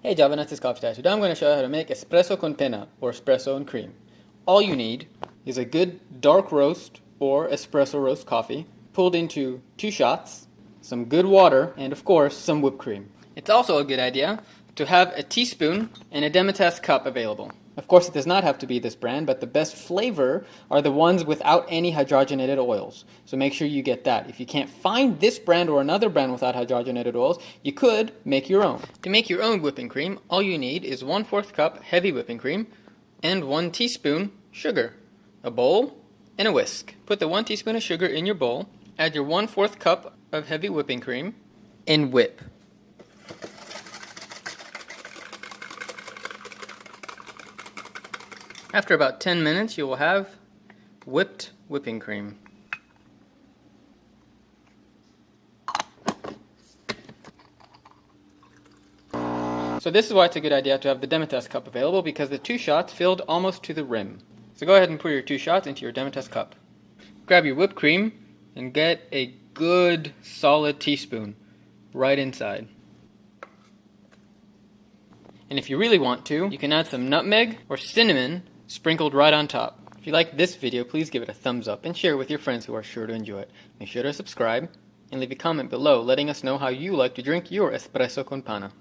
Hey Java, this is Koffeetie. Today I'm going to show you how to make espresso con penna, or espresso and cream. All you need is a good dark roast or espresso roast coffee, pulled into 2 shots, some good water, and of course some whipped cream. It's also a good idea to have a teaspoon and a demi-tasse cup available. Of course, it does not have to be this brand, but the best flavor are the ones without any hydrogenated oils. So make sure you get that. If you can't find this brand or another brand without hydrogenated oils, you could make your own. To make your own whipping cream, all you need is 1/4 cup heavy whipping cream and 1 teaspoon sugar, a bowl, and a whisk. Put the 1 teaspoon of sugar in your bowl, add your 1/4 cup of heavy whipping cream, and whip. After about 10 minutes, you will have whipped whipping cream. So this is why it's a good idea to have the demi-tasse cup available, because the 2 shots filled almost to the rim. So go ahead and pour your 2 shots into your demi-tasse cup. Grab your whipped cream and get a good solid teaspoon right inside. And if you really want to, you can add some nutmeg or cinnamon sprinkled right on top. If you like this video, please give it a thumbs up and share it with your friends who are sure to enjoy it. Make sure to subscribe and leave a comment below letting us know how you like to drink your espresso con panna.